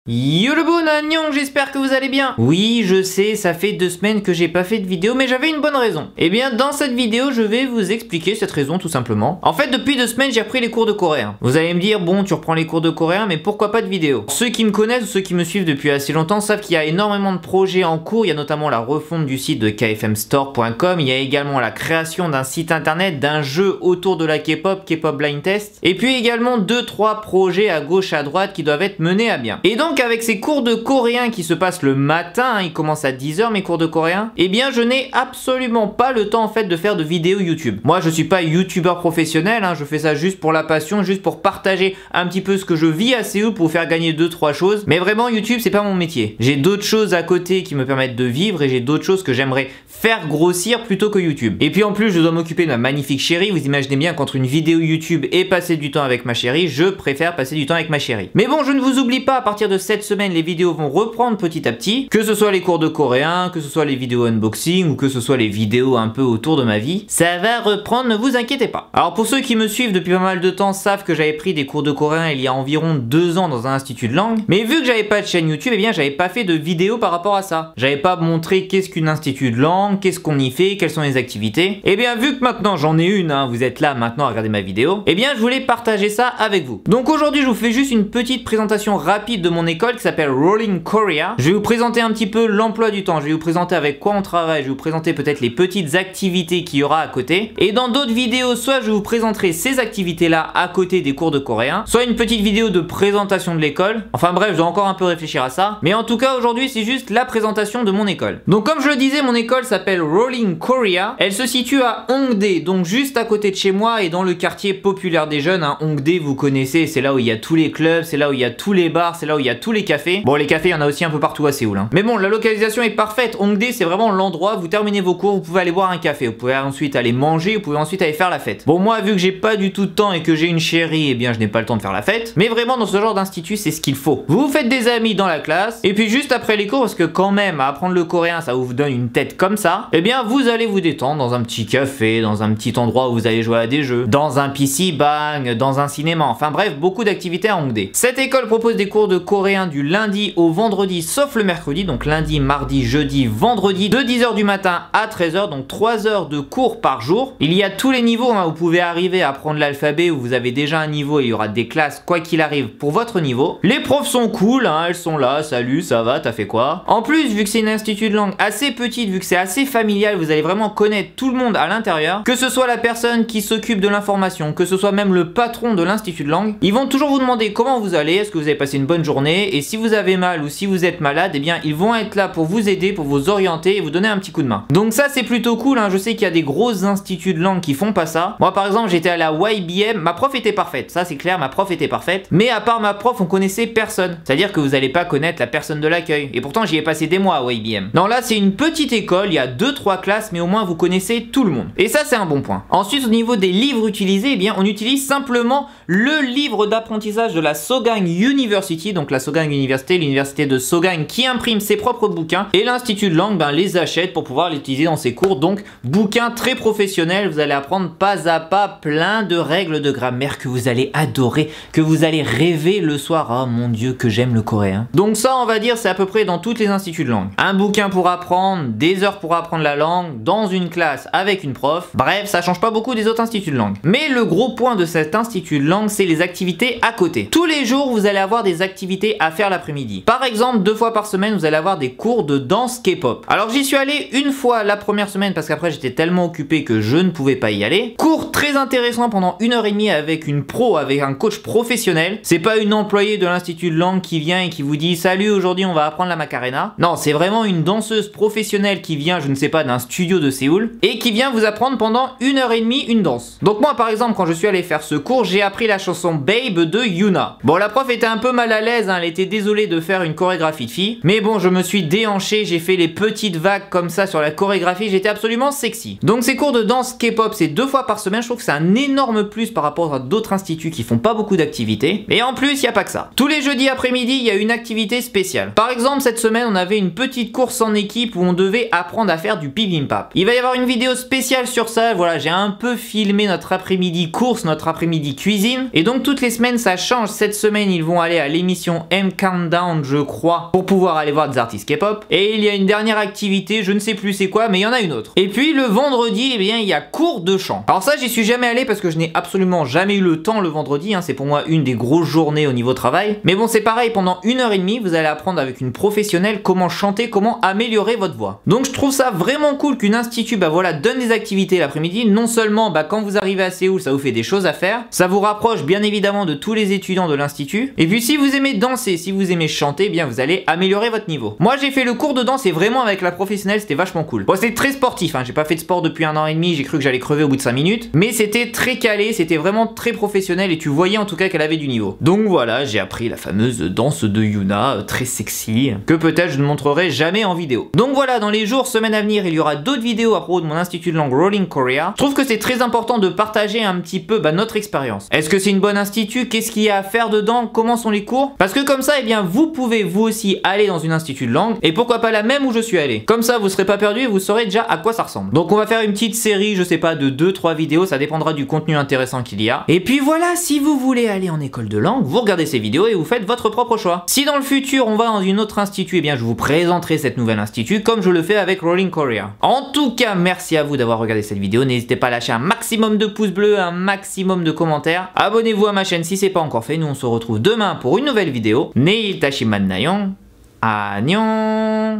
Yo le bon Annyeong, j'espère que vous allez bien. Oui, je sais, ça fait 2 semaines que j'ai pas fait de vidéo, mais j'avais une bonne raison. Eh bien, dans cette vidéo, je vais vous expliquer cette raison tout simplement. En fait, depuis 2 semaines, j'ai repris les cours de coréen. Vous allez me dire, bon, tu reprends les cours de coréen, mais pourquoi pas de vidéo? Ceux qui me connaissent ou ceux qui me suivent depuis assez longtemps savent qu'il y a énormément de projets en cours. Il y a notamment la refonte du site de kfmstore.com. Il y a également la création d'un site internet, d'un jeu autour de la K-pop, K-pop Blind Test. Et puis également 2-3 projets à gauche, à droite qui doivent être menés à bien. Et donc, avec ces cours de coréen qui se passent le matin, ils commencent à 10 h mes cours de coréen, eh bien je n'ai absolument pas le temps en fait de faire de vidéos YouTube. Moi je suis pas youtubeur professionnel, je fais ça juste pour la passion, juste pour partager un petit peu ce que je vis à Séoul pour faire gagner 2-3 choses. Mais vraiment YouTube c'est pas mon métier. J'ai d'autres choses à côté qui me permettent de vivre et j'ai d'autres choses que j'aimerais faire grossir plutôt que YouTube. Et puis en plus je dois m'occuper de ma magnifique chérie. Vous imaginez bien qu'entre une vidéo YouTube et passer du temps avec ma chérie, je préfère passer du temps avec ma chérie. Mais bon, je ne vous oublie pas, à partir de cette semaine les vidéos vont reprendre petit à petit, que ce soit les cours de coréen, que ce soit les vidéos unboxing ou que ce soit les vidéos un peu autour de ma vie, ça va reprendre, ne vous inquiétez pas. Alors pour ceux qui me suivent depuis pas mal de temps savent que j'avais pris des cours de coréen il y a environ 2 ans dans un institut de langue, mais vu que j'avais pas de chaîne YouTube, eh bien j'avais pas fait de vidéo par rapport à ça. J'avais pas montré qu'est-ce qu'une institut de langue, qu'est-ce qu'on y fait, quelles sont les activités. Et bien vu que maintenant j'en ai une, vous êtes là maintenant à regarder ma vidéo, eh bien je voulais partager ça avec vous. Donc aujourd'hui je vous fais juste une petite présentation rapide de mon école qui s'appelle Rolling Korea. Je vais vous présenter un petit peu l'emploi du temps, je vais vous présenter avec quoi on travaille, je vais vous présenter peut-être les petites activités qu'il y aura à côté. Et dans d'autres vidéos, soit je vous présenterai ces activités-là à côté des cours de coréen, soit une petite vidéo de présentation de l'école. Enfin bref, je dois encore un peu réfléchir à ça. Mais en tout cas, aujourd'hui, c'est juste la présentation de mon école. Donc comme je le disais, mon école s'appelle Rolling Korea. Elle se situe à Hongdae, donc juste à côté de chez moi et dans le quartier populaire des jeunes. Hongdae, vous connaissez, c'est là où il y a tous les clubs, c'est là où il y a tous les bars, c'est là où il y a tous les cafés. Bon, les cafés, il y en a aussi un peu partout à Séoul. Mais bon, la localisation est parfaite. Hongdae, c'est vraiment l'endroit, vous terminez vos cours, vous pouvez aller boire un café, vous pouvez ensuite aller manger, vous pouvez ensuite aller faire la fête. Bon, moi, vu que j'ai pas du tout de temps et que j'ai une chérie, eh bien, je n'ai pas le temps de faire la fête. Mais vraiment, dans ce genre d'institut, c'est ce qu'il faut. Vous vous faites des amis dans la classe, et puis juste après les cours, parce que quand même, à apprendre le coréen, ça vous donne une tête comme ça, eh bien, vous allez vous détendre dans un petit café, dans un petit endroit où vous allez jouer à des jeux, dans un PC bang, dans un cinéma, enfin bref, beaucoup d'activités à Hongdae. Cette école propose des cours de coréen du lundi au vendredi, sauf le mercredi, donc lundi, mardi, jeudi, vendredi, de 10 h du matin à 13 h, donc 3 heures de cours par jour. Il y a tous les niveaux, vous pouvez arriver à apprendre l'alphabet où vous avez déjà un niveau et il y aura des classes quoi qu'il arrive pour votre niveau. Les profs sont cool, elles sont là, salut, ça va, t'as fait quoi? En plus, vu que c'est une institut de langue assez petite, vu que c'est assez familial, vous allez vraiment connaître tout le monde à l'intérieur, que ce soit la personne qui s'occupe de l'information, que ce soit même le patron de l'institut de langue, ils vont toujours vous demander comment vous allez, est-ce que vous avez passé une bonne journée, et si vous avez mal ou si vous êtes malade, eh bien ils vont être là pour vous aider, pour vous orienter et vous donner un petit coup de main. Donc ça c'est plutôt cool, je sais qu'il y a des gros instituts de langue qui font pas ça. Moi par exemple j'étais à la YBM, ma prof était parfaite, ça c'est clair, ma prof était parfaite, mais à part ma prof on connaissait personne, c'est à dire que vous allez pas connaître la personne de l'accueil, et pourtant j'y ai passé des mois à YBM. Non, là c'est une petite école, il y a 2-3 classes, mais au moins vous connaissez tout le monde, et ça c'est un bon point. Ensuite au niveau des livres utilisés, eh bien on utilise simplement le livre d'apprentissage de la Sogang University, donc la Sogang Université, l'université de Sogang qui imprime ses propres bouquins, et l'institut de langue les achète pour pouvoir l'utiliser dans ses cours. Donc bouquins très professionnels, vous allez apprendre pas à pas plein de règles de grammaire que vous allez adorer, que vous allez rêver le soir. Oh mon dieu que j'aime le coréen. Donc ça on va dire c'est à peu près dans toutes les instituts de langue. Un bouquin pour apprendre, des heures pour apprendre la langue, dans une classe avec une prof. Bref, ça change pas beaucoup des autres instituts de langue. Mais le gros point de cet institut de langue, c'est les activités à côté. Tous les jours vous allez avoir des activités à faire l'après-midi. Par exemple, 2 fois par semaine, vous allez avoir des cours de danse K-pop. Alors j'y suis allé une fois la première semaine parce qu'après j'étais tellement occupé que je ne pouvais pas y aller. Cours très intéressant pendant 1h30 avec une pro, avec un coach professionnel. C'est pas une employée de l'institut de langue qui vient et qui vous dit salut, aujourd'hui on va apprendre la Macarena. Non, c'est vraiment une danseuse professionnelle qui vient, je ne sais pas, d'un studio de Séoul et qui vient vous apprendre pendant 1h30 une danse. Donc moi par exemple quand je suis allé faire ce cours, j'ai appris la chanson Babe de Yuna. Bon, la prof était un peu mal à l'aise, elle était désolée de faire une chorégraphie de fille, mais bon, je me suis déhanché, j'ai fait les petites vagues comme ça sur la chorégraphie, j'étais absolument sexy. Donc ces cours de danse K-pop, c'est 2 fois par semaine, je trouve que c'est un énorme plus par rapport à d'autres instituts qui font pas beaucoup d'activités. Et en plus, il n'y a pas que ça. Tous les jeudis après-midi, il y a une activité spéciale. Par exemple, cette semaine, on avait une petite course en équipe où on devait apprendre à faire du bibimbap. Il va y avoir une vidéo spéciale sur ça, voilà, j'ai un peu filmé notre après-midi course, notre après-midi cuisine. Et donc toutes les semaines, ça change. Cette semaine, ils vont aller à l'émission M Countdown, je crois, pour pouvoir aller voir des artistes K-pop. Et il y a une dernière activité, je ne sais plus c'est quoi, mais il y en a une autre. Et puis le vendredi, eh bien, il y a cours de chant. Alors ça, j'y suis jamais allé parce que je n'ai absolument jamais eu le temps le vendredi, hein. C'est pour moi une des grosses journées au niveau travail. Mais bon, c'est pareil, pendant 1h30, vous allez apprendre avec une professionnelle comment chanter, comment améliorer votre voix. Donc je trouve ça vraiment cool qu'une institut, bah voilà, donne des activités l'après-midi. Non seulement, bah quand vous arrivez à Séoul, ça vous fait des choses à faire, ça vous rapproche bien évidemment de tous les étudiants de l'institut. Et puis si vous aimez danser, si vous aimez chanter, eh bien vous allez améliorer votre niveau. Moi j'ai fait le cours de danse et vraiment avec la professionnelle, c'était vachement cool. Bon, c'est très sportif, hein. J'ai pas fait de sport depuis 1 an et demi, j'ai cru que j'allais crever au bout de 5 minutes. Mais c'était très calé, c'était vraiment très professionnel et tu voyais en tout cas qu'elle avait du niveau. Donc voilà, j'ai appris la fameuse danse de Yuna, très sexy, que peut-être je ne montrerai jamais en vidéo. Donc voilà, dans les jours, semaines à venir, il y aura d'autres vidéos à propos de mon institut de langue Rolling Korea. Je trouve que c'est très important de partager un petit peu notre expérience. Est-ce que c'est une bonne institut? Qu'est-ce qu'il y a à faire dedans? Comment sont les cours? Parce que comme ça, eh bien, vous pouvez vous aussi aller dans une institut de langue et pourquoi pas la même où je suis allé. Comme ça, vous serez pas perdu et vous saurez déjà à quoi ça ressemble. Donc on va faire une petite série, je sais pas, de 2-3 vidéos, ça dépendra du contenu intéressant qu'il y a. Et puis voilà, si vous voulez aller en école de langue, vous regardez ces vidéos et vous faites votre propre choix. Si dans le futur on va dans une autre institut, eh bien je vous présenterai cette nouvelle institut comme je le fais avec Rolling Korea. En tout cas, merci à vous d'avoir regardé cette vidéo. N'hésitez pas à lâcher un maximum de pouces bleus, un maximum de commentaires. Abonnez-vous à ma chaîne si c'est pas encore fait. Nous on se retrouve demain pour une nouvelle vidéo. Neil Tashiman Nayon. Annyeong.